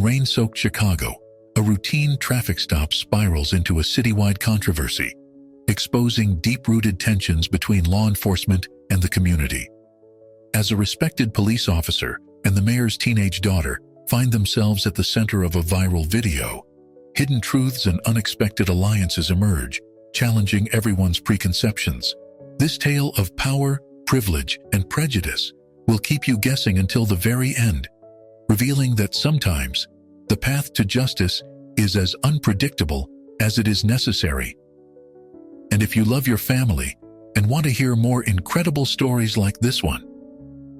rain-soaked Chicago, a routine traffic stop spirals into a citywide controversy, exposing deep-rooted tensions between law enforcement and the community. As a respected police officer and the mayor's teenage daughter find themselves at the center of a viral video, hidden truths and unexpected alliances emerge, challenging everyone's preconceptions. This tale of power, privilege, and prejudice will keep you guessing until the very end, revealing that sometimes the path to justice is as unpredictable as it is necessary. And if you love your family and want to hear more incredible stories like this one,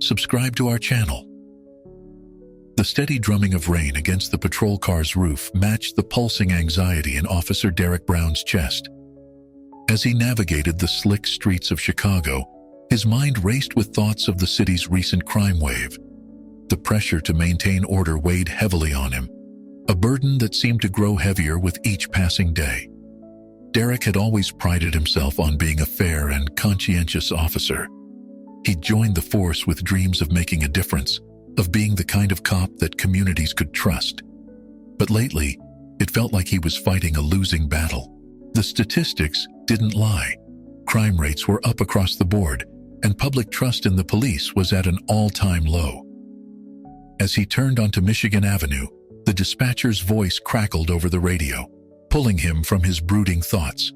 subscribe to our channel. The steady drumming of rain against the patrol car's roof matched the pulsing anxiety in Officer Derek Brown's chest. As he navigated the slick streets of Chicago, his mind raced with thoughts of the city's recent crime wave. The pressure to maintain order weighed heavily on him, a burden that seemed to grow heavier with each passing day. Derek had always prided himself on being a fair and conscientious officer. He'd joined the force with dreams of making a difference, of being the kind of cop that communities could trust. But lately, it felt like he was fighting a losing battle. The statistics didn't lie. Crime rates were up across the board, and public trust in the police was at an all-time low. As he turned onto Michigan Avenue, the dispatcher's voice crackled over the radio, pulling him from his brooding thoughts.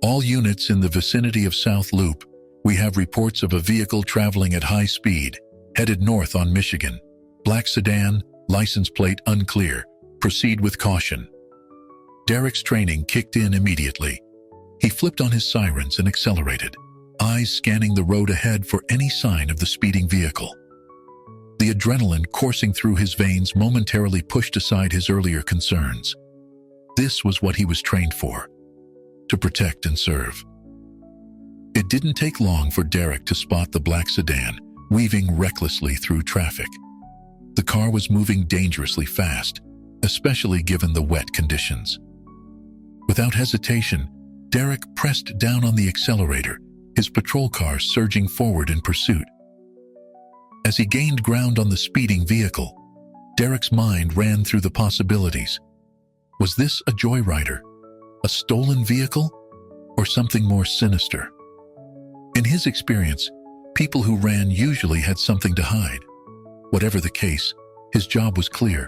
All units in the vicinity of South Loop, we have reports of a vehicle traveling at high speed, headed north on Michigan. Black sedan, license plate unclear. Proceed with caution. Derek's training kicked in immediately. He flipped on his sirens and accelerated, eyes scanning the road ahead for any sign of the speeding vehicle. The adrenaline coursing through his veins momentarily pushed aside his earlier concerns. This was what he was trained for, to protect and serve. It didn't take long for Derek to spot the black sedan, weaving recklessly through traffic. The car was moving dangerously fast, especially given the wet conditions. Without hesitation, Derek pressed down on the accelerator, his patrol car surging forward in pursuit. As he gained ground on the speeding vehicle, Derek's mind ran through the possibilities. Was this a joyrider, a stolen vehicle, or something more sinister? In his experience, people who ran usually had something to hide. Whatever the case, his job was clear.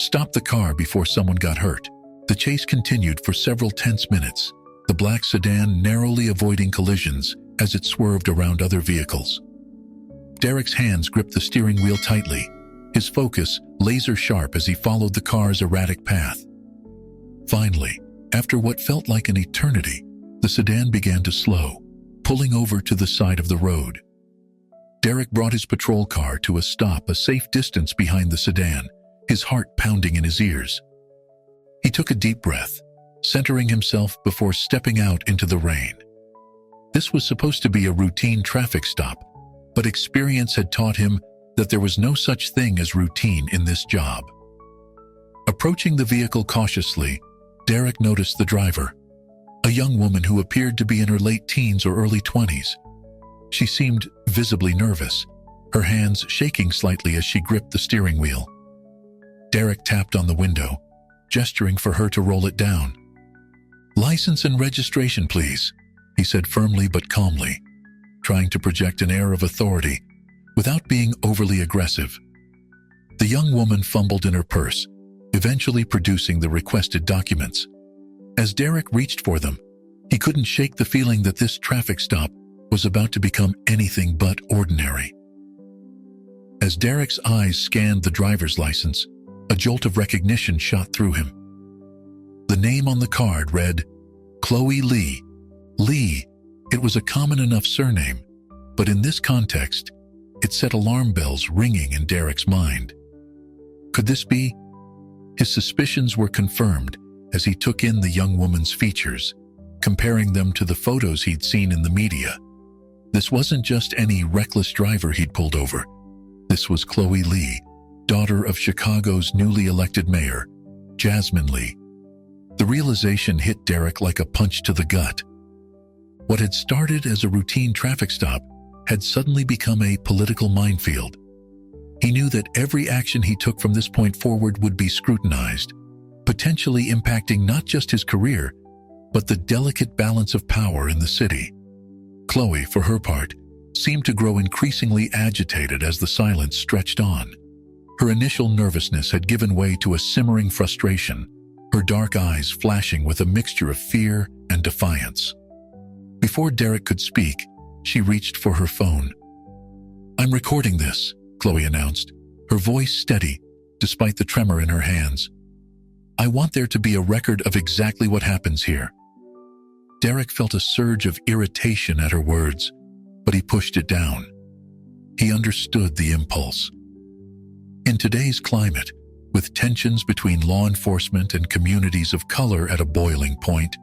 Stop the car before someone got hurt. The chase continued for several tense minutes, the black sedan narrowly avoiding collisions as it swerved around other vehicles. Derek's hands gripped the steering wheel tightly, his focus laser-sharp as he followed the car's erratic path. Finally, after what felt like an eternity, the sedan began to slow, pulling over to the side of the road. Derek brought his patrol car to a stop a safe distance behind the sedan, his heart pounding in his ears. He took a deep breath, centering himself before stepping out into the rain. This was supposed to be a routine traffic stop, but experience had taught him that there was no such thing as routine in this job. Approaching the vehicle cautiously, Derek noticed the driver, a young woman who appeared to be in her late teens or early 20s. She seemed visibly nervous, her hands shaking slightly as she gripped the steering wheel. Derek tapped on the window, gesturing for her to roll it down. "License and registration, please," he said firmly but calmly, trying to project an air of authority without being overly aggressive. The young woman fumbled in her purse, eventually producing the requested documents. As Derek reached for them, he couldn't shake the feeling that this traffic stop was about to become anything but ordinary. As Derek's eyes scanned the driver's license, a jolt of recognition shot through him. The name on the card read, Chloe Lee. Lee, it was a common enough surname, but in this context, it set alarm bells ringing in Derek's mind. Could this be? His suspicions were confirmed as he took in the young woman's features, comparing them to the photos he'd seen in the media. This wasn't just any reckless driver he'd pulled over. This was Chloe Lee, daughter of Chicago's newly elected mayor, Jasmine Lee. The realization hit Derek like a punch to the gut. What had started as a routine traffic stop had suddenly become a political minefield. He knew that every action he took from this point forward would be scrutinized, potentially impacting not just his career, but the delicate balance of power in the city. Chloe, for her part, seemed to grow increasingly agitated as the silence stretched on. Her initial nervousness had given way to a simmering frustration, her dark eyes flashing with a mixture of fear and defiance. Before Derek could speak, she reached for her phone. "I'm recording this," Chloe announced, her voice steady despite the tremor in her hands. "I want there to be a record of exactly what happens here." Derek felt a surge of irritation at her words, but he pushed it down. He understood the impulse. In today's climate, with tensions between law enforcement and communities of color at a boiling point,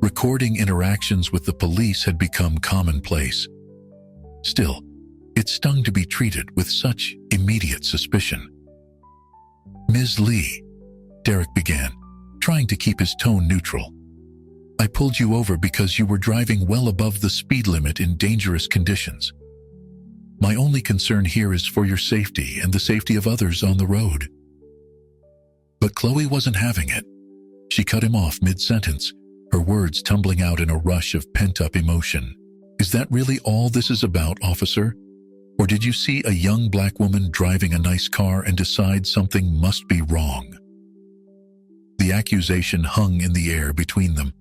recording interactions with the police had become commonplace. Still, it stung to be treated with such immediate suspicion. "Ms. Lee," Derek began, trying to keep his tone neutral. "I pulled you over because you were driving well above the speed limit in dangerous conditions. My only concern here is for your safety and the safety of others on the road." But Chloe wasn't having it. She cut him off mid-sentence, her words tumbling out in a rush of pent-up emotion. "Is that really all this is about, officer? Or did you see a young black woman driving a nice car and decide something must be wrong?" The accusation hung in the air between them,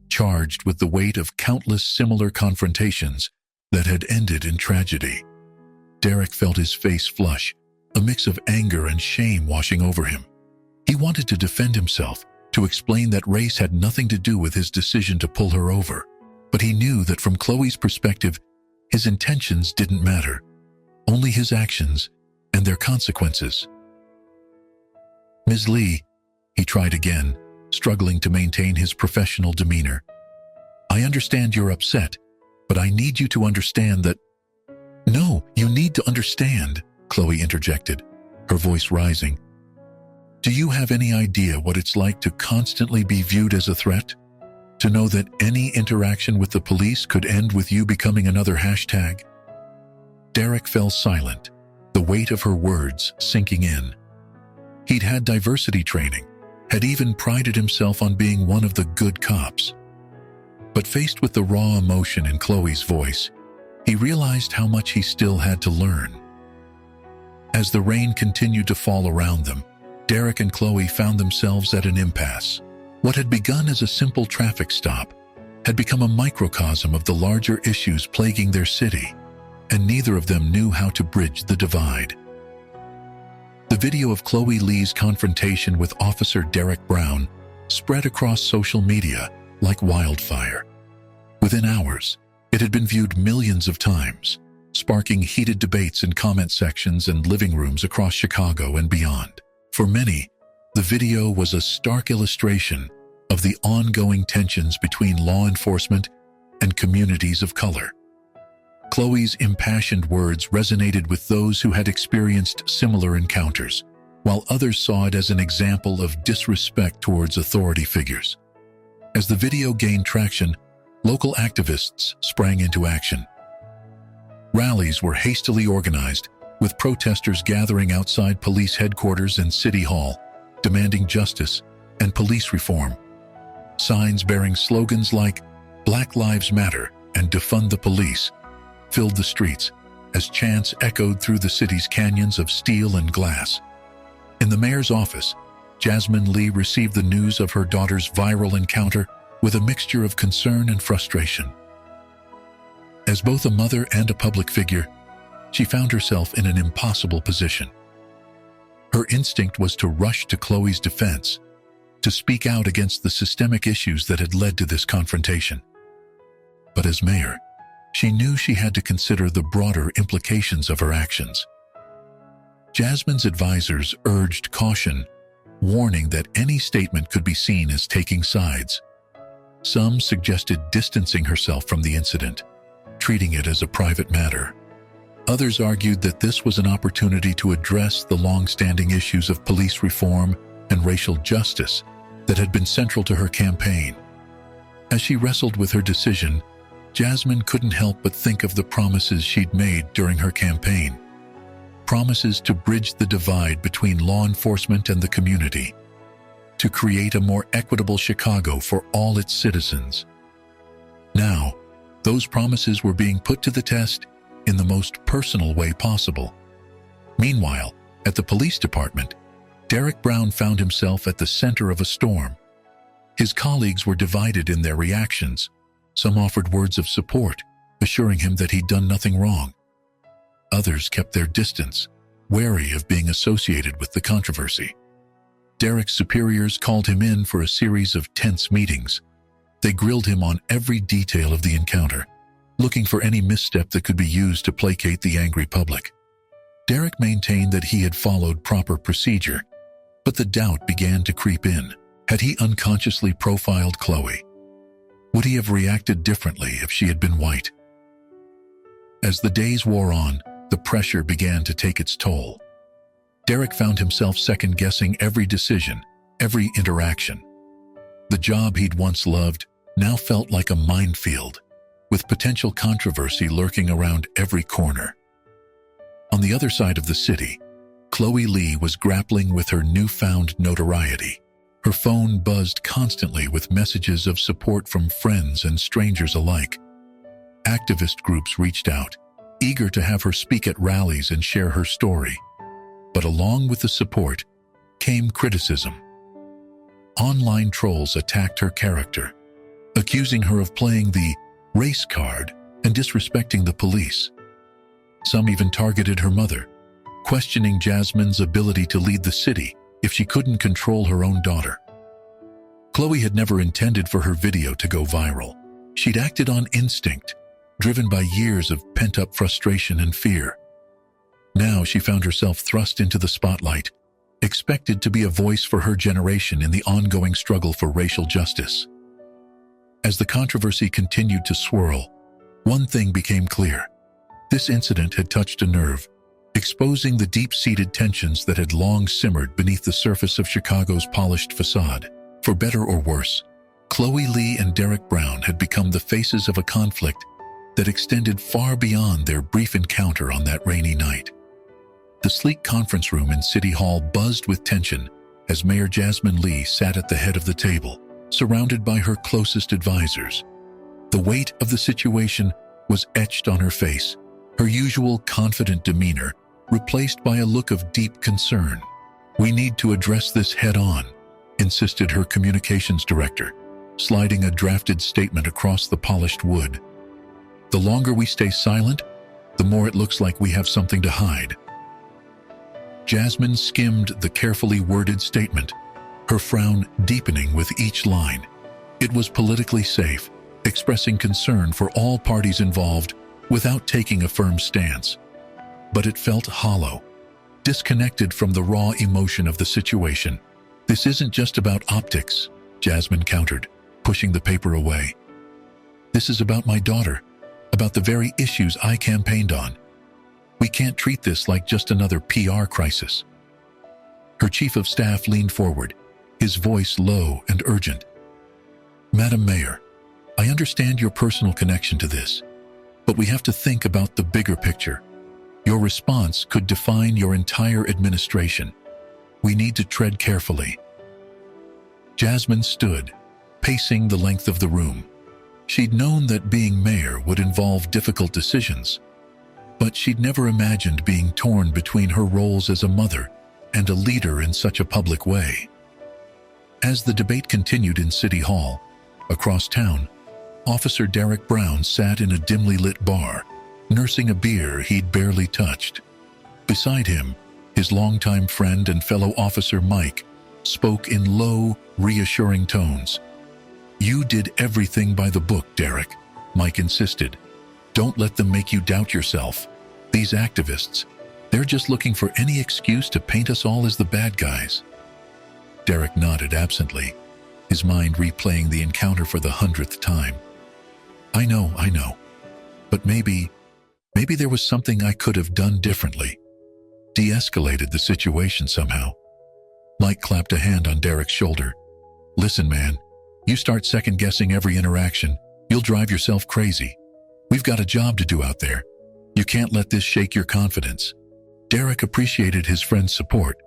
charged with the weight of countless similar confrontations that had ended in tragedy. Derek felt his face flush, a mix of anger and shame washing over him. He wanted to defend himself, to explain that race had nothing to do with his decision to pull her over, but he knew that from Chloe's perspective, his intentions didn't matter, only his actions and their consequences. "Ms. Lee," he tried again, struggling to maintain his professional demeanor. "I understand you're upset, but I need you to understand that—" "No, you need to understand," Chloe interjected, her voice rising. "Do you have any idea what it's like to constantly be viewed as a threat? To know that any interaction with the police could end with you becoming another hashtag?" Derek fell silent, the weight of her words sinking in. He'd had diversity training, had even prided himself on being one of the good cops. But faced with the raw emotion in Chloe's voice, he realized how much he still had to learn. As the rain continued to fall around them, Derek and Chloe found themselves at an impasse. What had begun as a simple traffic stop had become a microcosm of the larger issues plaguing their city, and neither of them knew how to bridge the divide. The video of Chloe Lee's confrontation with Officer Derek Brown spread across social media like wildfire. Within hours, it had been viewed millions of times, sparking heated debates in comment sections and living rooms across Chicago and beyond. For many, the video was a stark illustration of the ongoing tensions between law enforcement and communities of color. Chloe's impassioned words resonated with those who had experienced similar encounters, while others saw it as an example of disrespect towards authority figures. As the video gained traction, local activists sprang into action. Rallies were hastily organized, with protesters gathering outside police headquarters and City Hall, demanding justice and police reform. Signs bearing slogans like "Black Lives Matter" and "Defund the Police" filled the streets as chants echoed through the city's canyons of steel and glass. In the mayor's office, Jasmine Lee received the news of her daughter's viral encounter with a mixture of concern and frustration. As both a mother and a public figure, she found herself in an impossible position. Her instinct was to rush to Chloe's defense, to speak out against the systemic issues that had led to this confrontation. But as mayor, she knew she had to consider the broader implications of her actions. Jasmine's advisors urged caution, warning that any statement could be seen as taking sides. Some suggested distancing herself from the incident, treating it as a private matter. Others argued that this was an opportunity to address the long-standing issues of police reform and racial justice that had been central to her campaign. As she wrestled with her decision, Jasmine couldn't help but think of the promises she'd made during her campaign. promises to bridge the divide between law enforcement and the community, to create a more equitable Chicago for all its citizens. Now, those promises were being put to the test in the most personal way possible. Meanwhile, at the police department, Derek Brown found himself at the center of a storm. His colleagues were divided in their reactions. Some offered words of support, assuring him that he'd done nothing wrong. Others kept their distance, wary of being associated with the controversy. Derek's superiors called him in for a series of tense meetings. They grilled him on every detail of the encounter, looking for any misstep that could be used to placate the angry public. Derek maintained that he had followed proper procedure, but the doubt began to creep in. Had he unconsciously profiled Chloe? Would he have reacted differently if she had been white? As the days wore on, the pressure began to take its toll. Derek found himself second-guessing every decision, every interaction. The job he'd once loved now felt like a minefield, with potential controversy lurking around every corner. On the other side of the city, Chloe Lee was grappling with her newfound notoriety. Her phone buzzed constantly with messages of support from friends and strangers alike. Activist groups reached out, eager to have her speak at rallies and share her story. But along with the support came criticism. Online trolls attacked her character, accusing her of playing the race card and disrespecting the police. Some even targeted her mother, questioning Jasmine's ability to lead the city if she couldn't control her own daughter. Chloe had never intended for her video to go viral. She'd acted on instinct, driven by years of pent-up frustration and fear. Now she found herself thrust into the spotlight, expected to be a voice for her generation in the ongoing struggle for racial justice. As the controversy continued to swirl, one thing became clear. This incident had touched a nerve, exposing the deep-seated tensions that had long simmered beneath the surface of Chicago's polished facade. For better or worse, Chloe Lee and Derek Brown had become the faces of a conflict that extended far beyond their brief encounter on that rainy night. The sleek conference room in City Hall buzzed with tension as Mayor Jasmine Lee sat at the head of the table, surrounded by her closest advisors. The weight of the situation was etched on her face, her usual confident demeanor replaced by a look of deep concern. "We need to address this head-on," insisted her communications director, sliding a drafted statement across the polished wood. "The longer we stay silent, the more it looks like we have something to hide." Jasmine skimmed the carefully worded statement, her frown deepening with each line. It was politically safe, expressing concern for all parties involved without taking a firm stance. But it felt hollow, disconnected from the raw emotion of the situation. "This isn't just about optics," Jasmine countered, pushing the paper away. "This is about my daughter, about the very issues I campaigned on. We can't treat this like just another PR crisis." Her chief of staff leaned forward, his voice low and urgent. "Madam Mayor, I understand your personal connection to this, but we have to think about the bigger picture. Your response could define your entire administration. We need to tread carefully." Jasmine stood, pacing the length of the room. She'd known that being mayor would involve difficult decisions, but she'd never imagined being torn between her roles as a mother and a leader in such a public way. As the debate continued in City Hall, across town, Officer Derek Brown sat in a dimly lit bar, nursing a beer he'd barely touched. Beside him, his longtime friend and fellow officer Mike spoke in low, reassuring tones. "You did everything by the book, Derek," Mike insisted. "Don't let them make you doubt yourself. These activists, they're just looking for any excuse to paint us all as the bad guys." Derek nodded absently, his mind replaying the encounter for the 100th time. I know. But maybe there was something I could have done differently. De-escalated the situation somehow." Mike clapped a hand on Derek's shoulder. "Listen, man, you start second-guessing every interaction, you'll drive yourself crazy. We've got a job to do out there. You can't let this shake your confidence." Derek appreciated his friend's support,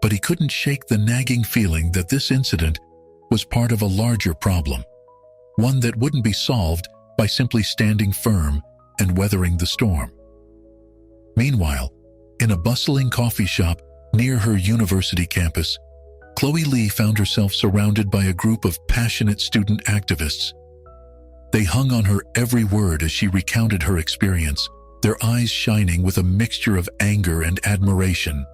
but he couldn't shake the nagging feeling that this incident was part of a larger problem, one that wouldn't be solved by simply standing firm and weathering the storm. Meanwhile, in a bustling coffee shop near her university campus, Chloe Lee found herself surrounded by a group of passionate student activists. They hung on her every word as she recounted her experience, their eyes shining with a mixture of anger and admiration.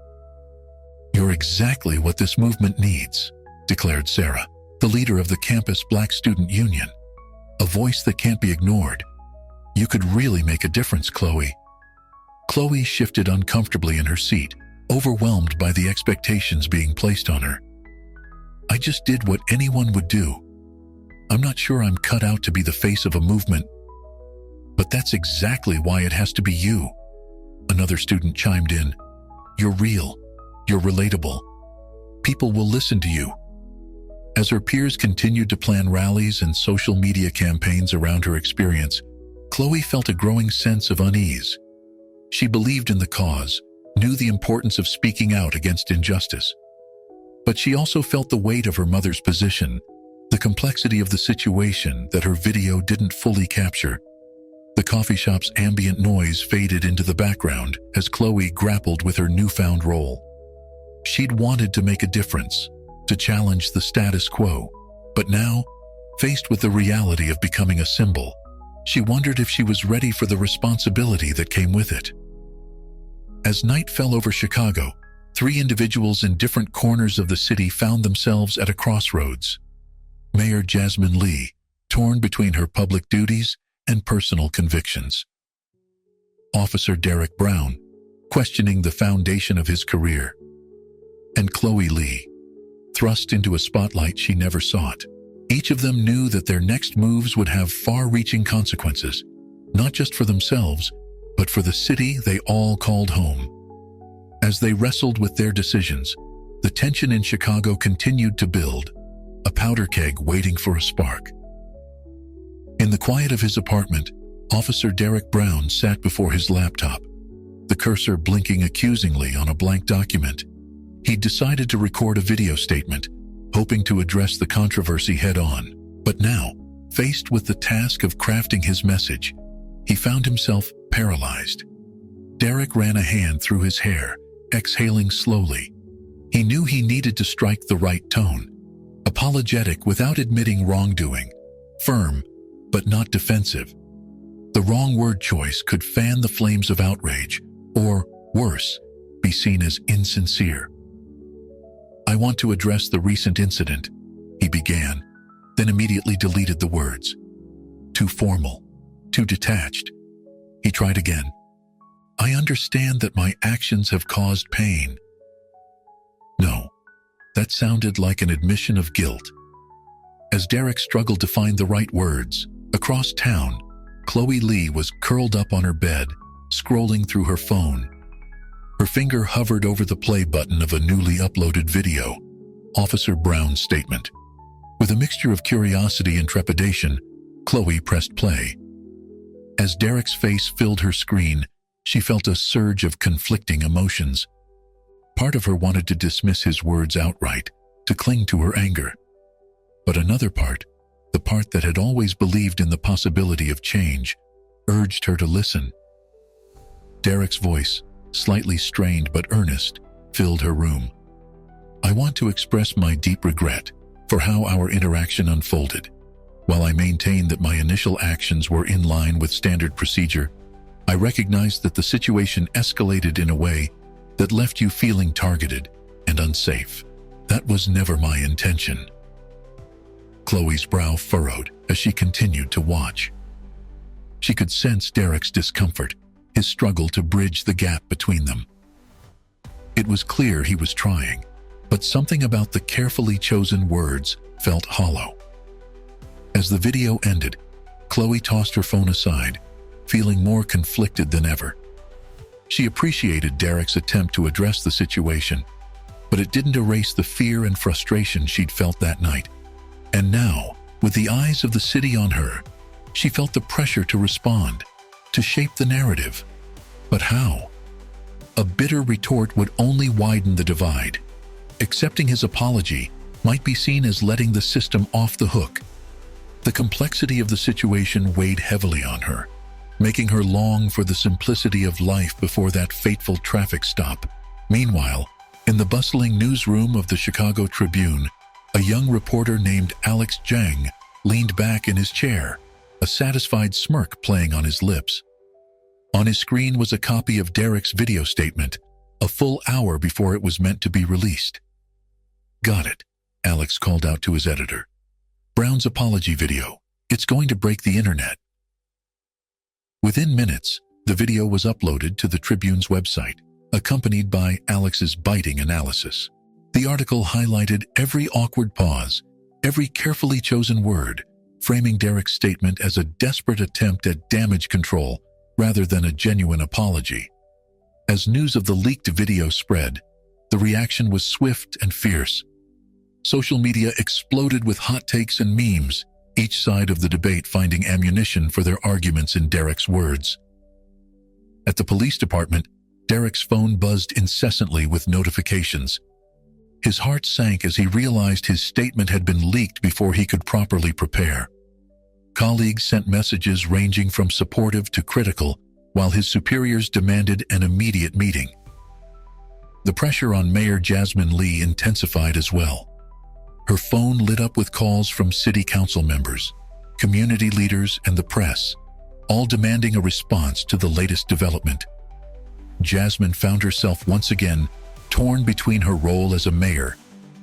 "You're exactly what this movement needs," declared Sarah, the leader of the campus Black Student Union. "A voice that can't be ignored. You could really make a difference, Chloe." Chloe shifted uncomfortably in her seat, overwhelmed by the expectations being placed on her. "I just did what anyone would do. I'm not sure I'm cut out to be the face of a movement." "But that's exactly why it has to be you," another student chimed in. "You're real. You're relatable. People will listen to you." As her peers continued to plan rallies and social media campaigns around her experience, Chloe felt a growing sense of unease. She believed in the cause, knew the importance of speaking out against injustice. But she also felt the weight of her mother's position, the complexity of the situation that her video didn't fully capture. The coffee shop's ambient noise faded into the background as Chloe grappled with her newfound role. She'd wanted to make a difference, to challenge the status quo, but now, faced with the reality of becoming a symbol, she wondered if she was ready for the responsibility that came with it. As night fell over Chicago, 3 individuals in different corners of the city found themselves at a crossroads. Mayor Jasmine Lee, torn between her public duties and personal convictions. Officer Derek Brown, questioning the foundation of his career. And Chloe Lee, thrust into a spotlight she never sought. Each of them knew that their next moves would have far-reaching consequences, not just for themselves, but for the city they all called home. As they wrestled with their decisions, the tension in Chicago continued to build, a powder keg waiting for a spark. In the quiet of his apartment, Officer Derek Brown sat before his laptop, the cursor blinking accusingly on a blank document. He'd decided to record a video statement, hoping to address the controversy head-on. But now, faced with the task of crafting his message, he found himself paralyzed. Derek ran a hand through his hair, exhaling slowly. He knew he needed to strike the right tone, apologetic without admitting wrongdoing, firm but not defensive. The wrong word choice could fan the flames of outrage, or, worse, be seen as insincere. "I want to address the recent incident," he began, then immediately deleted the words. Too formal, too detached. He tried again. "I understand that my actions have caused pain." No, that sounded like an admission of guilt. As Derek struggled to find the right words, across town, Chloe Lee was curled up on her bed, scrolling through her phone. Her finger hovered over the play button of a newly uploaded video, Officer Brown's statement. With a mixture of curiosity and trepidation, Chloe pressed play. As Derek's face filled her screen, she felt a surge of conflicting emotions. Part of her wanted to dismiss his words outright, to cling to her anger. But another part, the part that had always believed in the possibility of change, urged her to listen. Derek's voice, slightly strained but earnest, filled her room. "I want to express my deep regret for how our interaction unfolded. While I maintain that my initial actions were in line with standard procedure, I recognize that the situation escalated in a way that left you feeling targeted and unsafe. That was never my intention." Chloe's brow furrowed as she continued to watch. She could sense Derek's discomfort, his struggle to bridge the gap between them. It was clear he was trying, but something about the carefully chosen words felt hollow. As the video ended, Chloe tossed her phone aside, feeling more conflicted than ever. She appreciated Derek's attempt to address the situation, but it didn't erase the fear and frustration she'd felt that night. And now, with the eyes of the city on her, she felt the pressure to respond, to shape the narrative. But how? A bitter retort would only widen the divide. Accepting his apology might be seen as letting the system off the hook. The complexity of the situation weighed heavily on her, making her long for the simplicity of life before that fateful traffic stop. Meanwhile, in the bustling newsroom of the Chicago Tribune, a young reporter named Alex Zhang leaned back in his chair, a satisfied smirk playing on his lips. On his screen was a copy of Derek's video statement, a full hour before it was meant to be released. "Got it," Alex called out to his editor. "Brown's apology video. It's going to break the internet." Within minutes, the video was uploaded to the Tribune's website, accompanied by Alex's biting analysis. The article highlighted every awkward pause, every carefully chosen word, framing Derek's statement as a desperate attempt at damage control rather than a genuine apology. As news of the leaked video spread, the reaction was swift and fierce. Social media exploded with hot takes and memes, each side of the debate finding ammunition for their arguments in Derek's words. At the police department, Derek's phone buzzed incessantly with notifications. His heart sank as he realized his statement had been leaked before he could properly prepare. Colleagues sent messages ranging from supportive to critical, while his superiors demanded an immediate meeting. The pressure on Mayor Jasmine Lee intensified as well. Her phone lit up with calls from city council members, community leaders, and the press, all demanding a response to the latest development. Jasmine found herself once again torn between her role as a mayor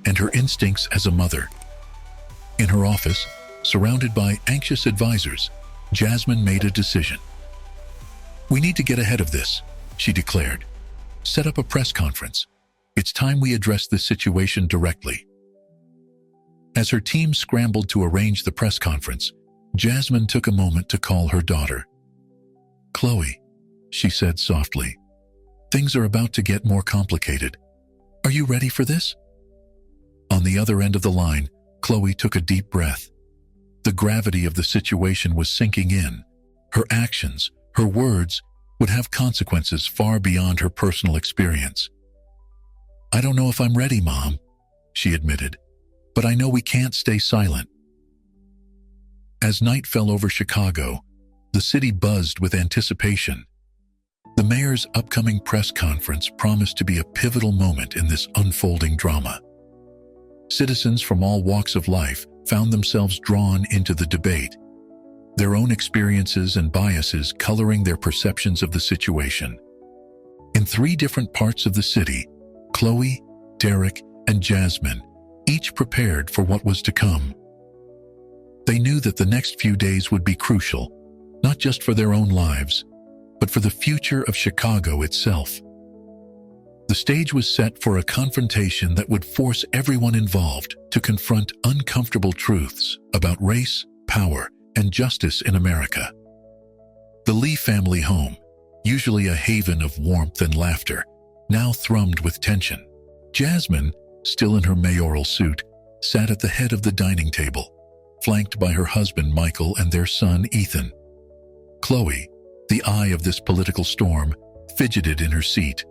and her instincts as a mother. In her office, surrounded by anxious advisors, Jasmine made a decision. "We need to get ahead of this," she declared. "Set up a press conference. It's time we address this situation directly." As her team scrambled to arrange the press conference, Jasmine took a moment to call her daughter. "Chloe," she said softly, "things are about to get more complicated. Are you ready for this?" On the other end of the line, Chloe took a deep breath. The gravity of the situation was sinking in. Her actions, her words, would have consequences far beyond her personal experience. "I don't know if I'm ready, Mom," she admitted, "but I know we can't stay silent." As night fell over Chicago, the city buzzed with anticipation. The mayor's upcoming press conference promised to be a pivotal moment in this unfolding drama. Citizens from all walks of life found themselves drawn into the debate, their own experiences and biases coloring their perceptions of the situation. In 3 different parts of the city, Chloe, Derek, and Jasmine each prepared for what was to come. They knew that the next few days would be crucial, not just for their own lives, but for the future of Chicago itself. The stage was set for a confrontation that would force everyone involved to confront uncomfortable truths about race, power, and justice in America. The Lee family home, usually a haven of warmth and laughter, now thrummed with tension. Jasmine, still in her mayoral suit, sat at the head of the dining table, flanked by her husband Michael and their son Ethan. Chloe, the eye of this political storm, fidgeted in her seat,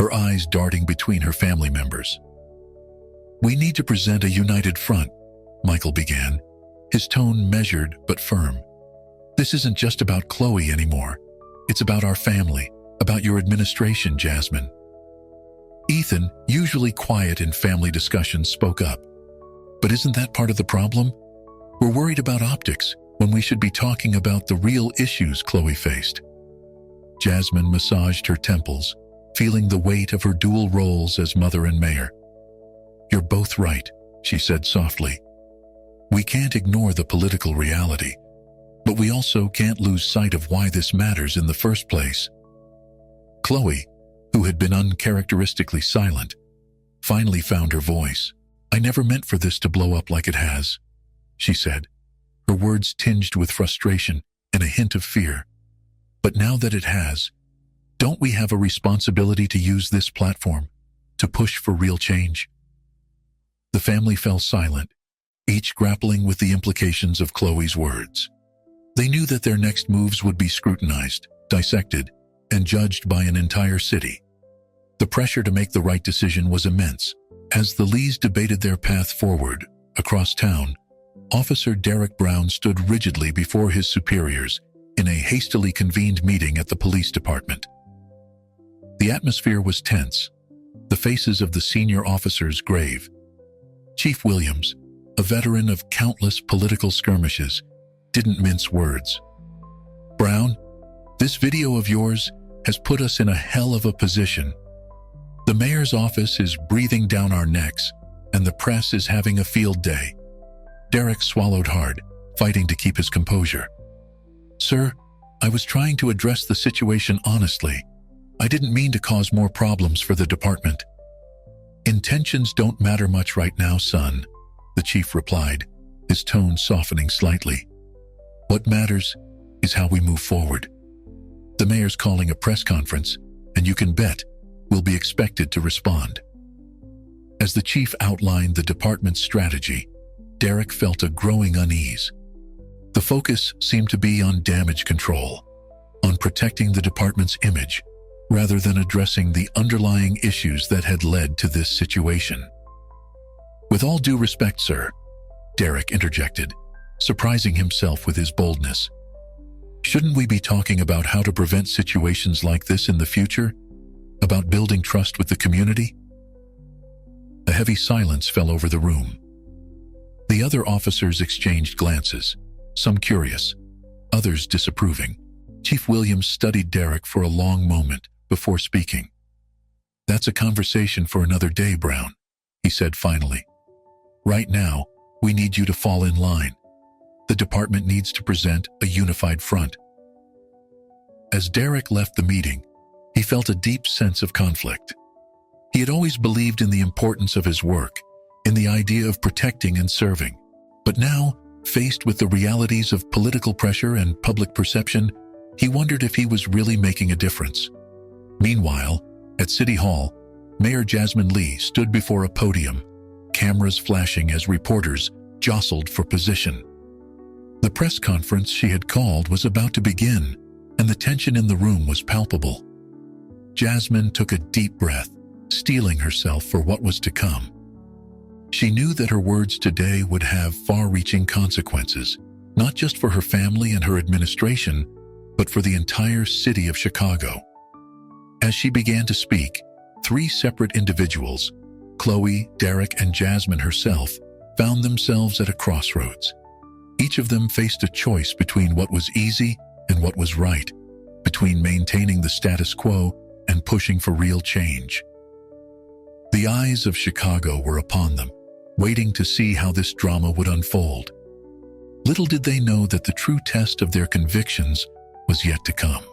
her eyes darting between her family members. "We need to present a united front," Michael began, his tone measured but firm. "This isn't just about Chloe anymore. It's about our family, about your administration, Jasmine." Ethan, usually quiet in family discussions, spoke up. "But isn't that part of the problem? We're worried about optics when we should be talking about the real issues Chloe faced." Jasmine massaged her temples, feeling the weight of her dual roles as mother and mayor. "You're both right," she said softly. "We can't ignore the political reality, but we also can't lose sight of why this matters in the first place." Chloe, who had been uncharacteristically silent, finally found her voice. "I never meant for this to blow up like it has," she said, her words tinged with frustration and a hint of fear. "But now that it has, don't we have a responsibility to use this platform to push for real change?" The family fell silent, each grappling with the implications of Chloe's words. They knew that their next moves would be scrutinized, dissected, and judged by an entire city. The pressure to make the right decision was immense. As the Lees debated their path forward, across town, Officer Derek Brown stood rigidly before his superiors in a hastily convened meeting at the police department. The atmosphere was tense, the faces of the senior officers grave. Chief Williams, a veteran of countless political skirmishes, didn't mince words. "Brown, this video of yours has put us in a hell of a position. The mayor's office is breathing down our necks, and the press is having a field day." Derek swallowed hard, fighting to keep his composure. "Sir, I was trying to address the situation honestly. I didn't mean to cause more problems for the department." "Intentions don't matter much right now, son," the chief replied, his tone softening slightly. "What matters is how we move forward. The mayor's calling a press conference, and you can bet we'll be expected to respond." As the chief outlined the department's strategy, Derek felt a growing unease. The focus seemed to be on damage control, on protecting the department's image, rather than addressing the underlying issues that had led to this situation. "With all due respect, sir," Derek interjected, surprising himself with his boldness. "Shouldn't we be talking about how to prevent situations like this in the future? About building trust with the community?" A heavy silence fell over the room. The other officers exchanged glances, some curious, others disapproving. Chief Williams studied Derek for a long moment before speaking. "That's a conversation for another day, Brown," he said finally. "Right now, we need you to fall in line. The department needs to present a unified front." As Derek left the meeting, he felt a deep sense of conflict. He had always believed in the importance of his work, in the idea of protecting and serving. But now, faced with the realities of political pressure and public perception, he wondered if he was really making a difference. Meanwhile, at City Hall, Mayor Jasmine Lee stood before a podium, cameras flashing as reporters jostled for position. The press conference she had called was about to begin, and the tension in the room was palpable. Jasmine took a deep breath, steeling herself for what was to come. She knew that her words today would have far-reaching consequences, not just for her family and her administration, but for the entire city of Chicago. As she began to speak, three separate individuals, Chloe, Derek, and Jasmine herself, found themselves at a crossroads. Each of them faced a choice between what was easy and what was right, between maintaining the status quo and pushing for real change. The eyes of Chicago were upon them, waiting to see how this drama would unfold. Little did they know that the true test of their convictions was yet to come.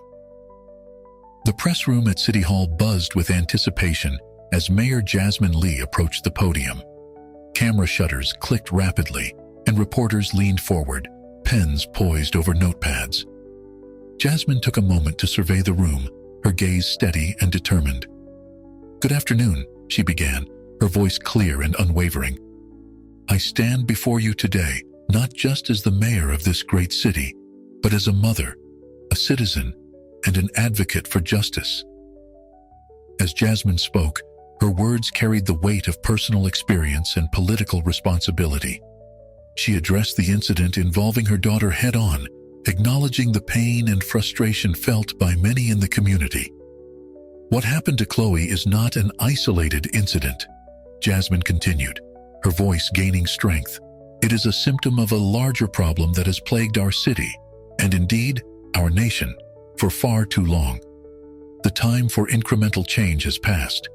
The press room at City Hall buzzed with anticipation as Mayor Jasmine Lee approached the podium. Camera shutters clicked rapidly, and reporters leaned forward, pens poised over notepads. Jasmine took a moment to survey the room, her gaze steady and determined. "Good afternoon," she began, her voice clear and unwavering. "I stand before you today, not just as the mayor of this great city, but as a mother, a citizen, and an advocate for justice." As Jasmine spoke, her words carried the weight of personal experience and political responsibility. She addressed the incident involving her daughter head-on, acknowledging the pain and frustration felt by many in the community. "What happened to Chloe is not an isolated incident," Jasmine continued, her voice gaining strength. "It is a symptom of a larger problem that has plagued our city, and indeed, our nation, for far too long. The time for incremental change has passed.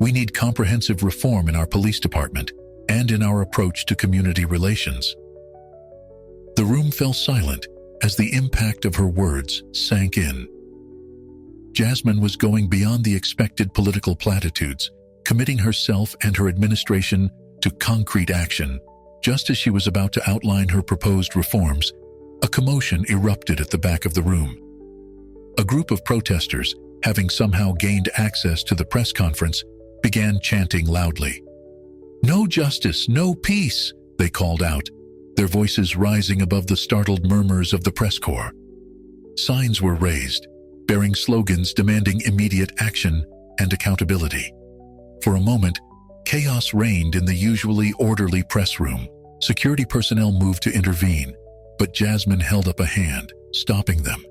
We need comprehensive reform in our police department and in our approach to community relations." The room fell silent as the impact of her words sank in. Jasmine was going beyond the expected political platitudes, committing herself and her administration to concrete action. Just as she was about to outline her proposed reforms, a commotion erupted at the back of the room. A group of protesters, having somehow gained access to the press conference, began chanting loudly. "No justice, no peace," they called out, their voices rising above the startled murmurs of the press corps. Signs were raised, bearing slogans demanding immediate action and accountability. For a moment, chaos reigned in the usually orderly press room. Security personnel moved to intervene, but Jasmine held up a hand, stopping them.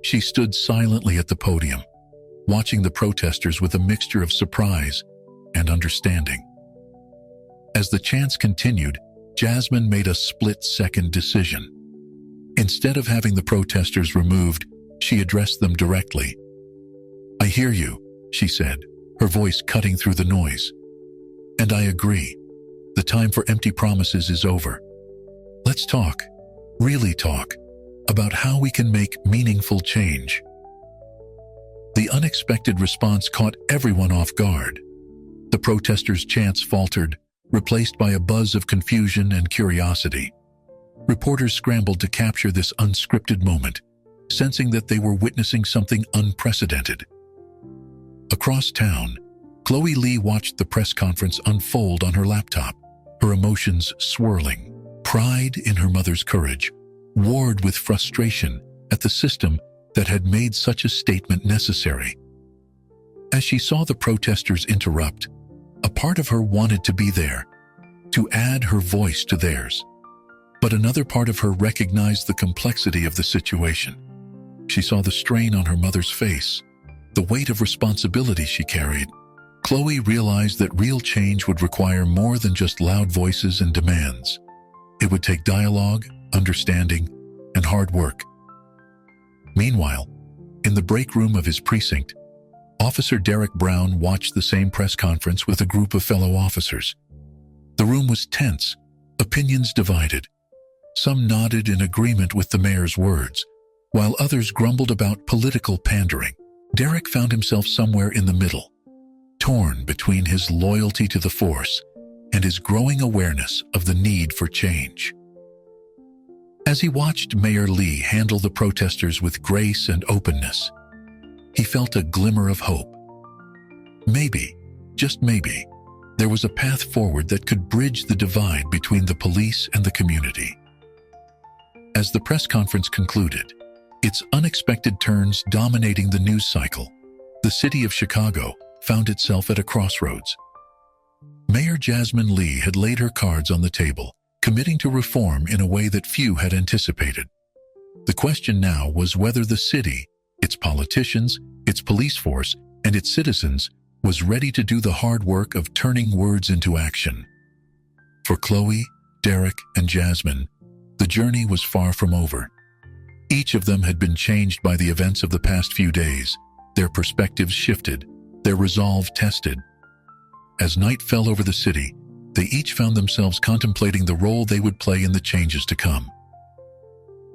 She stood silently at the podium, watching the protesters with a mixture of surprise and understanding. As the chants continued, Jasmine made a split-second decision. Instead of having the protesters removed, she addressed them directly. "I hear you," she said, her voice cutting through the noise. "And I agree. The time for empty promises is over. Let's talk, really talk, about how we can make meaningful change." The unexpected response caught everyone off guard. The protesters' chants faltered, replaced by a buzz of confusion and curiosity. Reporters scrambled to capture this unscripted moment, sensing that they were witnessing something unprecedented. Across town, Chloe Lee watched the press conference unfold on her laptop, her emotions swirling. Pride in her mother's courage, warred with frustration at the system that had made such a statement necessary. As she saw the protesters interrupt, a part of her wanted to be there, to add her voice to theirs. But another part of her recognized the complexity of the situation. She saw the strain on her mother's face, the weight of responsibility she carried. Chloe realized that real change would require more than just loud voices and demands. It would take dialogue, understanding, and hard work. Meanwhile, in the break room of his precinct, Officer Derek Brown watched the same press conference with a group of fellow officers. The room was tense, opinions divided. Some nodded in agreement with the mayor's words, while others grumbled about political pandering. Derek found himself somewhere in the middle, torn between his loyalty to the force and his growing awareness of the need for change. As he watched Mayor Lee handle the protesters with grace and openness, he felt a glimmer of hope. Maybe, just maybe, there was a path forward that could bridge the divide between the police and the community. As the press conference concluded, its unexpected turns dominating the news cycle, the city of Chicago found itself at a crossroads. Mayor Jasmine Lee had laid her cards on the table, committing to reform in a way that few had anticipated. The question now was whether the city, its politicians, its police force, and its citizens was ready to do the hard work of turning words into action. For Chloe, Derek, and Jasmine, the journey was far from over. Each of them had been changed by the events of the past few days, their perspectives shifted, their resolve tested. As night fell over the city, they each found themselves contemplating the role they would play in the changes to come.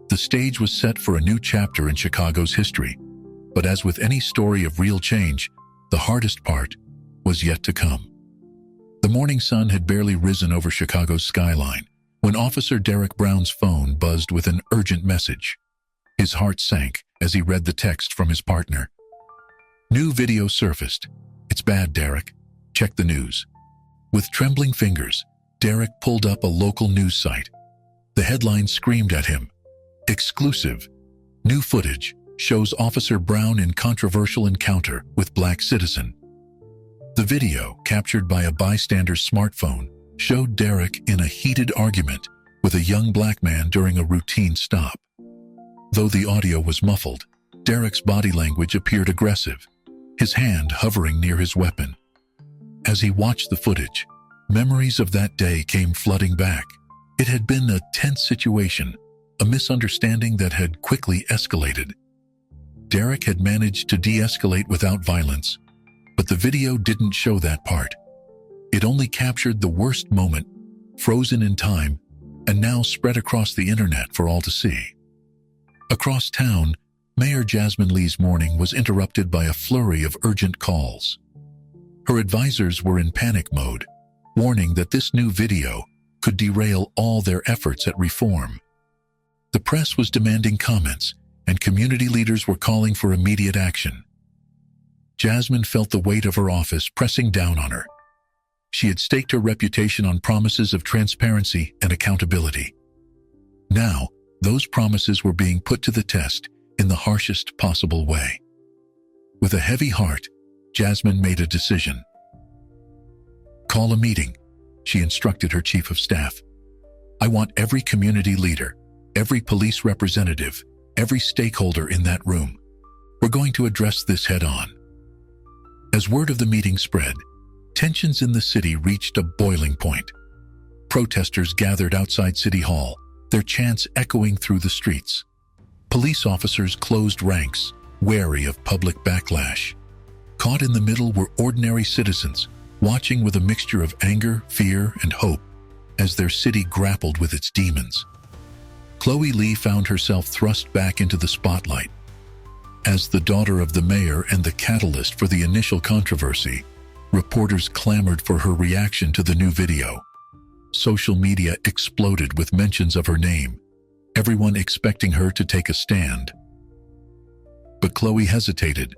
The stage was set for a new chapter in Chicago's history, but as with any story of real change, the hardest part was yet to come. The morning sun had barely risen over Chicago's skyline when Officer Derek Brown's phone buzzed with an urgent message. His heart sank as he read the text from his partner. New video surfaced. "It's bad, Derek. Check the news." With trembling fingers, Derek pulled up a local news site. The headline screamed at him, "Exclusive. New footage shows Officer Brown in controversial encounter with black citizen." The video, captured by a bystander's smartphone, showed Derek in a heated argument with a young black man during a routine stop. Though the audio was muffled, Derek's body language appeared aggressive, his hand hovering near his weapon. As he watched the footage, memories of that day came flooding back. It had been a tense situation, a misunderstanding that had quickly escalated. Derek had managed to de-escalate without violence, but the video didn't show that part. It only captured the worst moment, frozen in time, and now spread across the internet for all to see. Across town, Mayor Jasmine Lee's morning was interrupted by a flurry of urgent calls. Her advisors were in panic mode, warning that this new video could derail all their efforts at reform. The press was demanding comments, and community leaders were calling for immediate action. Jasmine felt the weight of her office pressing down on her. She had staked her reputation on promises of transparency and accountability. Now, those promises were being put to the test in the harshest possible way. With a heavy heart, Jasmine made a decision. "Call a meeting," she instructed her chief of staff. "I want every community leader, every police representative, every stakeholder in that room. We're going to address this head-on." As word of the meeting spread, tensions in the city reached a boiling point. Protesters gathered outside City Hall, their chants echoing through the streets. Police officers closed ranks, wary of public backlash. Caught in the middle were ordinary citizens, watching with a mixture of anger, fear, and hope as their city grappled with its demons. Chloe Lee found herself thrust back into the spotlight. As the daughter of the mayor and the catalyst for the initial controversy, reporters clamored for her reaction to the new video. Social media exploded with mentions of her name, everyone expecting her to take a stand. But Chloe hesitated.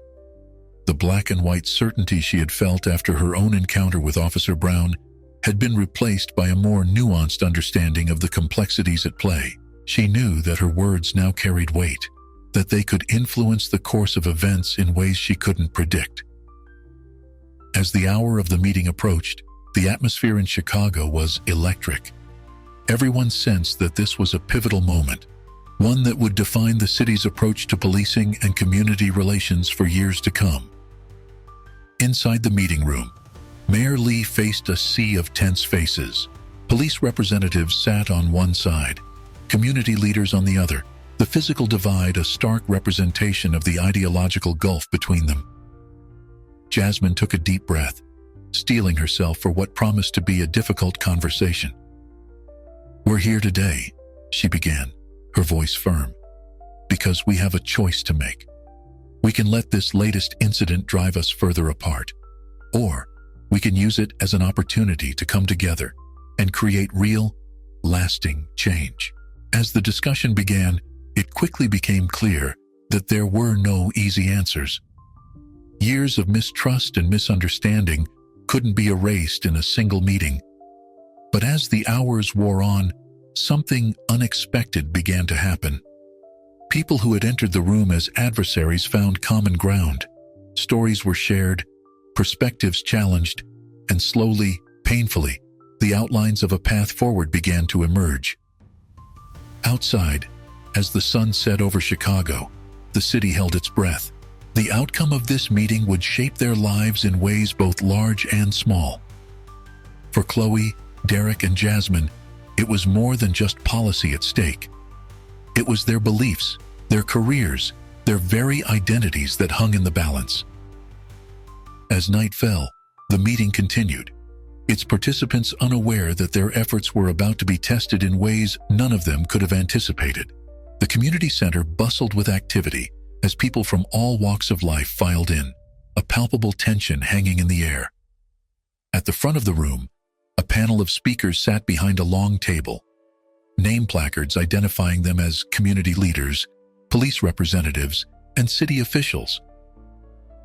The black and white certainty she had felt after her own encounter with Officer Brown had been replaced by a more nuanced understanding of the complexities at play. She knew that her words now carried weight, that they could influence the course of events in ways she couldn't predict. As the hour of the meeting approached, the atmosphere in Chicago was electric. Everyone sensed that this was a pivotal moment, one that would define the city's approach to policing and community relations for years to come. Inside the meeting room, Mayor Lee faced a sea of tense faces. Police representatives sat on one side, community leaders on the other, the physical divide a stark representation of the ideological gulf between them. Jasmine took a deep breath, steeling herself for what promised to be a difficult conversation. "We're here today," she began, her voice firm, "because we have a choice to make. We can let this latest incident drive us further apart, or we can use it as an opportunity to come together and create real, lasting change." As the discussion began, it quickly became clear that there were no easy answers. Years of mistrust and misunderstanding couldn't be erased in a single meeting. But as the hours wore on, something unexpected began to happen. People who had entered the room as adversaries found common ground. Stories were shared, perspectives challenged, and slowly, painfully, the outlines of a path forward began to emerge. Outside, as the sun set over Chicago, the city held its breath. The outcome of this meeting would shape their lives in ways both large and small. For Chloe, Derek, and Jasmine, it was more than just policy at stake. It was their beliefs, their careers, their very identities that hung in the balance. As night fell, the meeting continued, its participants unaware that their efforts were about to be tested in ways none of them could have anticipated. The community center bustled with activity as people from all walks of life filed in, a palpable tension hanging in the air. At the front of the room, a panel of speakers sat behind a long table, name placards identifying them as community leaders, police representatives, and city officials.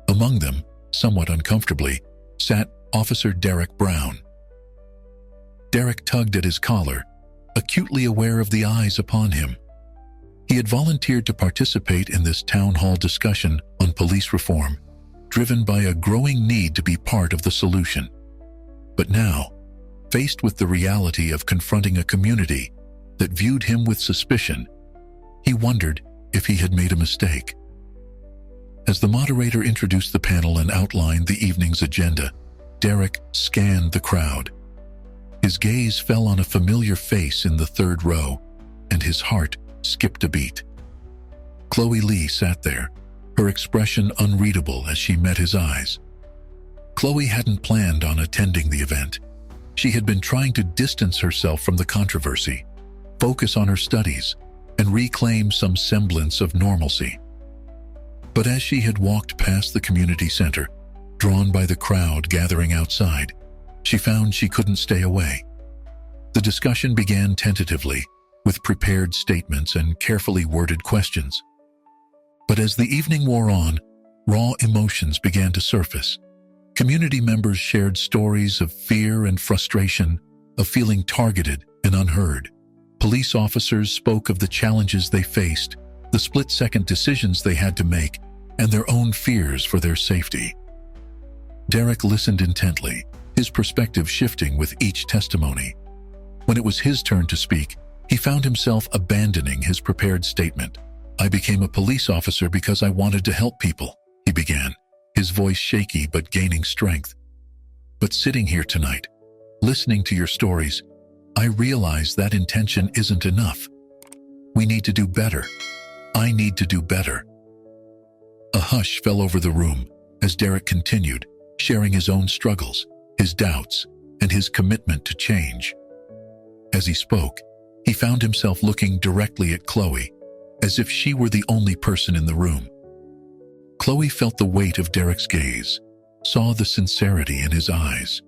Among them, somewhat uncomfortably, sat Officer Derek Brown. Derek tugged at his collar, acutely aware of the eyes upon him. He had volunteered to participate in this town hall discussion on police reform, driven by a growing need to be part of the solution. But now, faced with the reality of confronting a community that viewed him with suspicion, he wondered if he had made a mistake. As the moderator introduced the panel and outlined the evening's agenda, Derek scanned the crowd. His gaze fell on a familiar face in the third row, and his heart skipped a beat. Chloe Lee sat there, her expression unreadable as she met his eyes. Chloe hadn't planned on attending the event. She had been trying to distance herself from the controversy, focus on her studies, and reclaim some semblance of normalcy. But as she had walked past the community center, drawn by the crowd gathering outside, she found she couldn't stay away. The discussion began tentatively, with prepared statements and carefully worded questions. But as the evening wore on, raw emotions began to surface. Community members shared stories of fear and frustration, of feeling targeted and unheard. Police officers spoke of the challenges they faced, the split-second decisions they had to make, and their own fears for their safety. Derek listened intently, his perspective shifting with each testimony. When it was his turn to speak, he found himself abandoning his prepared statement. "I became a police officer because I wanted to help people," he began, his voice shaky but gaining strength. "But sitting here tonight, listening to your stories, I realize that intention isn't enough. We need to do better. I need to do better." A hush fell over the room as Derek continued, sharing his own struggles, his doubts, and his commitment to change. As he spoke, he found himself looking directly at Chloe, as if she were the only person in the room. Chloe felt the weight of Derek's gaze, saw the sincerity in his eyes.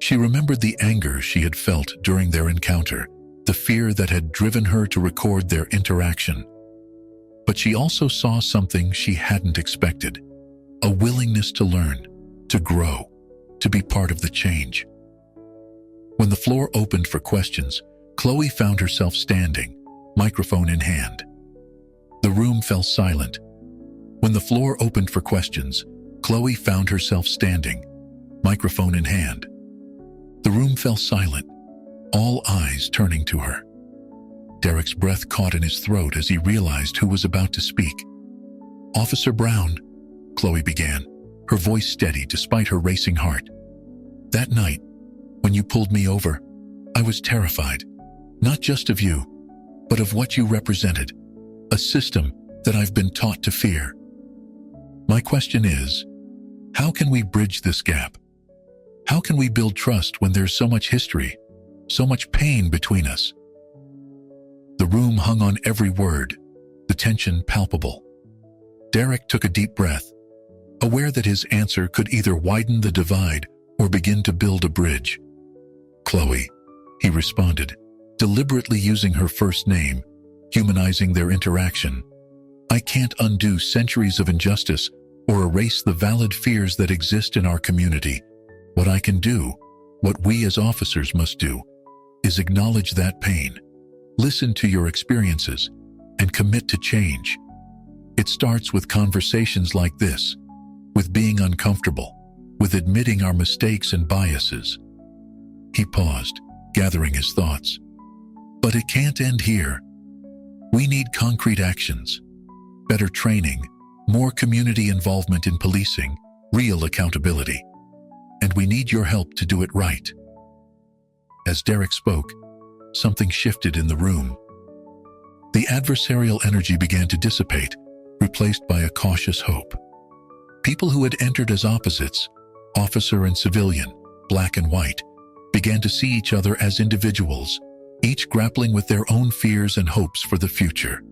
She remembered the anger she had felt during their encounter, the fear that had driven her to record their interaction. But she also saw something she hadn't expected, a willingness to learn, to grow, to be part of the change. When the floor opened for questions, Chloe found herself standing, microphone in hand. The room fell silent. When the floor opened for questions, Chloe found herself standing, microphone in hand. The room fell silent, all eyes turning to her. Derek's breath caught in his throat as he realized who was about to speak. "Officer Brown," Chloe began, her voice steady despite her racing heart. "That night, when you pulled me over, I was terrified, not just of you, but of what you represented, a system that I've been taught to fear. My question is, how can we bridge this gap? How can we build trust when there's so much history, so much pain between us?" The room hung on every word, the tension palpable. Derek took a deep breath, aware that his answer could either widen the divide or begin to build a bridge. "Chloe," he responded, deliberately using her first name, humanizing their interaction. "I can't undo centuries of injustice or erase the valid fears that exist in our community. What I can do, what we as officers must do, is acknowledge that pain, listen to your experiences, and commit to change. It starts with conversations like this, with being uncomfortable, with admitting our mistakes and biases." He paused, gathering his thoughts. "But it can't end here. We need concrete actions, better training, more community involvement in policing, real accountability. And we need your help to do it right." As Derek spoke, something shifted in the room. The adversarial energy began to dissipate, replaced by a cautious hope. People who had entered as opposites, officer and civilian, black and white, began to see each other as individuals, each grappling with their own fears and hopes for the future.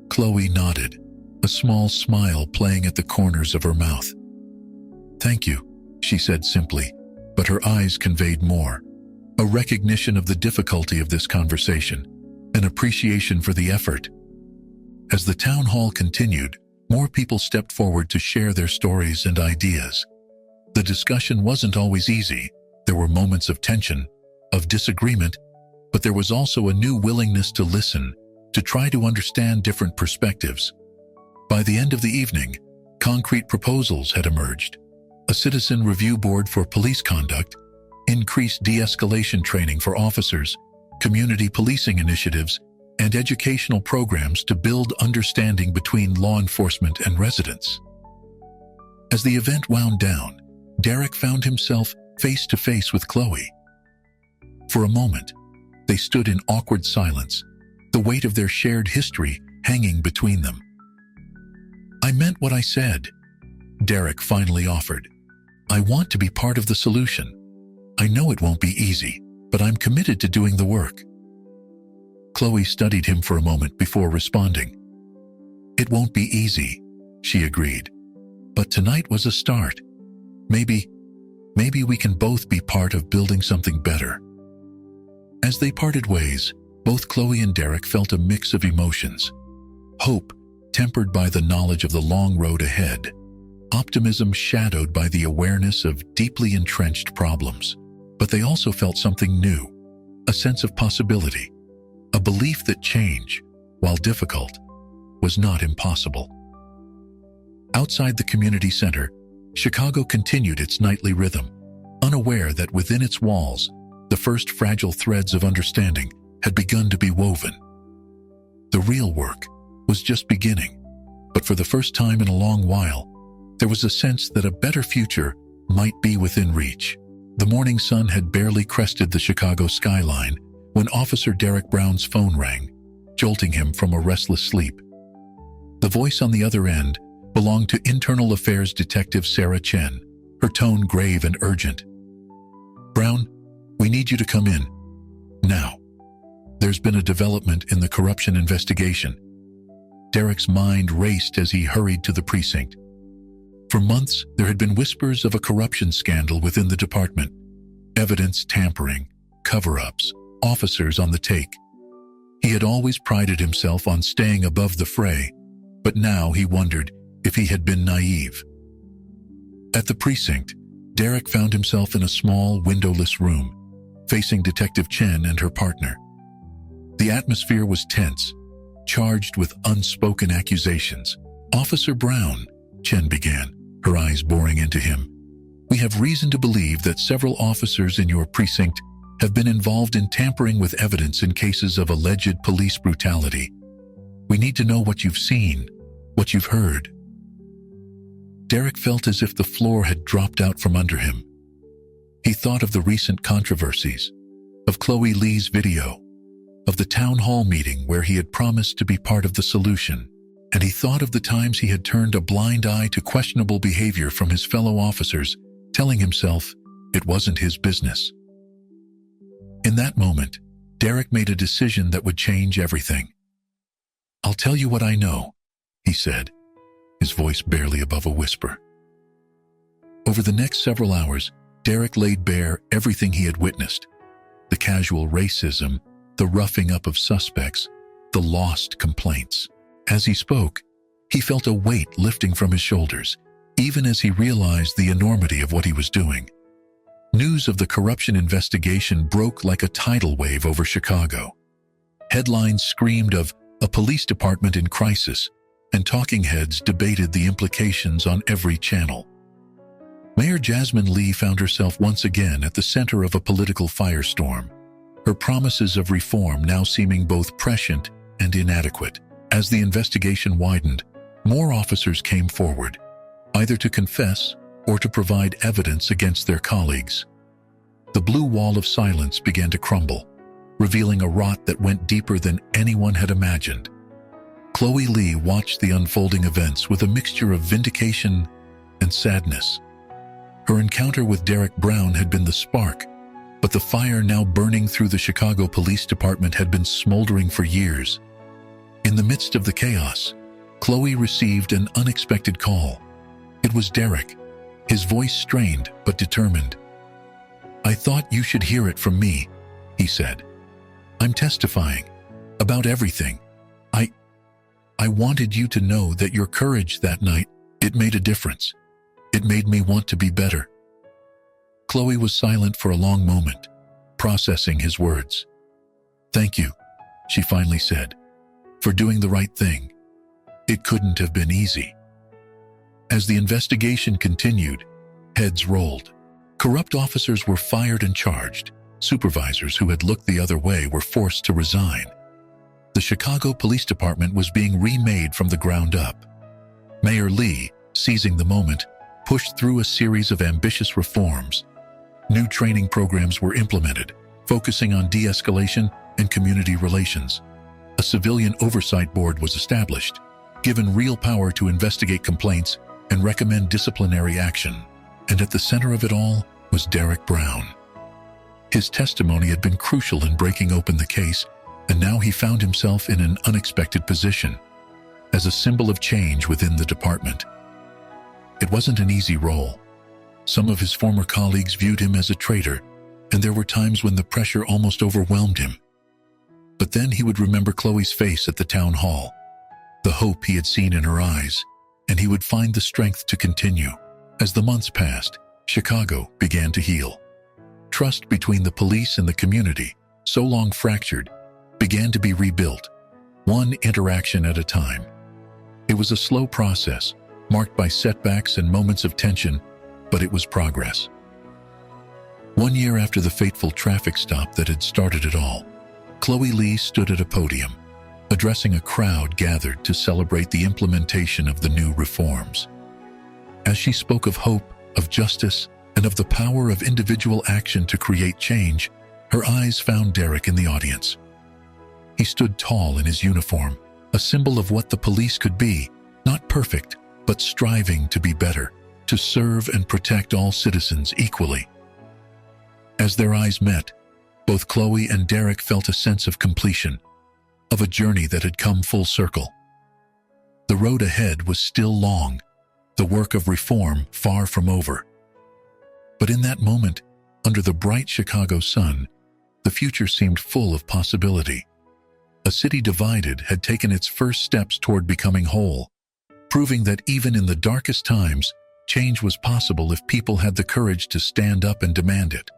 Chloe nodded, a small smile playing at the corners of her mouth. "Thank you," she said simply, but her eyes conveyed more. A recognition of the difficulty of this conversation, an appreciation for the effort. As the town hall continued, more people stepped forward to share their stories and ideas. The discussion wasn't always easy. There were moments of tension, of disagreement, but there was also a new willingness to listen, to try to understand different perspectives. By the end of the evening, concrete proposals had emerged. A citizen review board for police conduct, increased de-escalation training for officers, community policing initiatives, and educational programs to build understanding between law enforcement and residents. As the event wound down, Derek found himself face to face with Chloe. For a moment, they stood in awkward silence, the weight of their shared history hanging between them. "I meant what I said," Derek finally offered. "I want to be part of the solution. I know it won't be easy, but I'm committed to doing the work." Chloe studied him for a moment before responding. "It won't be easy," she agreed. "But tonight was a start. Maybe we can both be part of building something better." As they parted ways, both Chloe and Derek felt a mix of emotions. Hope, tempered by the knowledge of the long road ahead. Optimism shadowed by the awareness of deeply entrenched problems. But they also felt something new, a sense of possibility, a belief that change, while difficult, was not impossible. Outside the community center, Chicago continued its nightly rhythm, unaware that within its walls, the first fragile threads of understanding had begun to be woven. The real work was just beginning, but for the first time in a long while, there was a sense that a better future might be within reach. The morning sun had barely crested the Chicago skyline when Officer Derek Brown's phone rang, jolting him from a restless sleep. The voice on the other end belonged to Internal Affairs Detective Sarah Chen, her tone grave and urgent. "Brown, we need you to come in. Now. There's been a development in the corruption investigation." Derek's mind raced as he hurried to the precinct. For months, there had been whispers of a corruption scandal within the department. Evidence tampering, cover-ups, officers on the take. He had always prided himself on staying above the fray, but now he wondered if he had been naive. At the precinct, Derek found himself in a small, windowless room, facing Detective Chen and her partner. The atmosphere was tense, charged with unspoken accusations. "Officer Brown," Chen began, her eyes boring into him, "we have reason to believe that several officers in your precinct have been involved in tampering with evidence in cases of alleged police brutality. We need to know what you've seen, what you've heard." Derek felt as if the floor had dropped out from under him. He thought of the recent controversies, of Chloe Lee's video, of the town hall meeting where he had promised to be part of the solution, and he thought of the times he had turned a blind eye to questionable behavior from his fellow officers, telling himself it wasn't his business. In that moment, Derek made a decision that would change everything. "I'll tell you what I know," he said, his voice barely above a whisper. Over the next several hours, Derek laid bare everything he had witnessed: the casual racism, the roughing up of suspects, the lost complaints. As he spoke, he felt a weight lifting from his shoulders, even as he realized the enormity of what he was doing. News of the corruption investigation broke like a tidal wave over Chicago. Headlines screamed of a police department in crisis, and talking heads debated the implications on every channel. Mayor Jasmine Lee found herself once again at the center of a political firestorm, her promises of reform now seeming both prescient and inadequate. As the investigation widened, more officers came forward, either to confess or to provide evidence against their colleagues. The blue wall of silence began to crumble, revealing a rot that went deeper than anyone had imagined. Chloe Lee watched the unfolding events with a mixture of vindication and sadness. Her encounter with Derek Brown had been the spark, but the fire now burning through the Chicago Police Department had been smoldering for years. In the midst of the chaos, Chloe received an unexpected call. It was Derek, his voice strained but determined. "I thought you should hear it from me," he said. "I'm testifying about everything. I wanted you to know that your courage that night, it made a difference. It made me want to be better." Chloe was silent for a long moment, processing his words. "Thank you," she finally said, "for doing the right thing. It couldn't have been easy." As the investigation continued, heads rolled. Corrupt officers were fired and charged. Supervisors who had looked the other way were forced to resign. The Chicago Police Department was being remade from the ground up. Mayor Lee, seizing the moment, pushed through a series of ambitious reforms. New training programs were implemented, focusing on de-escalation and community relations. A civilian oversight board was established, given real power to investigate complaints and recommend disciplinary action. And at the center of it all was Derek Brown. His testimony had been crucial in breaking open the case, and now he found himself in an unexpected position, as a symbol of change within the department. It wasn't an easy role. Some of his former colleagues viewed him as a traitor, and there were times when the pressure almost overwhelmed him. But then he would remember Chloe's face at the town hall, the hope he had seen in her eyes, and he would find the strength to continue. As the months passed, Chicago began to heal. Trust between the police and the community, so long fractured, began to be rebuilt, one interaction at a time. It was a slow process, marked by setbacks and moments of tension, but it was progress. 1 year after the fateful traffic stop that had started it all, Chloe Lee stood at a podium, addressing a crowd gathered to celebrate the implementation of the new reforms. As she spoke of hope, of justice, and of the power of individual action to create change, her eyes found Derek in the audience. He stood tall in his uniform, a symbol of what the police could be, not perfect, but striving to be better, to serve and protect all citizens equally. As their eyes met, both Chloe and Derek felt a sense of completion, of a journey that had come full circle. The road ahead was still long, the work of reform far from over. But in that moment, under the bright Chicago sun, the future seemed full of possibility. A city divided had taken its first steps toward becoming whole, proving that even in the darkest times, change was possible if people had the courage to stand up and demand it.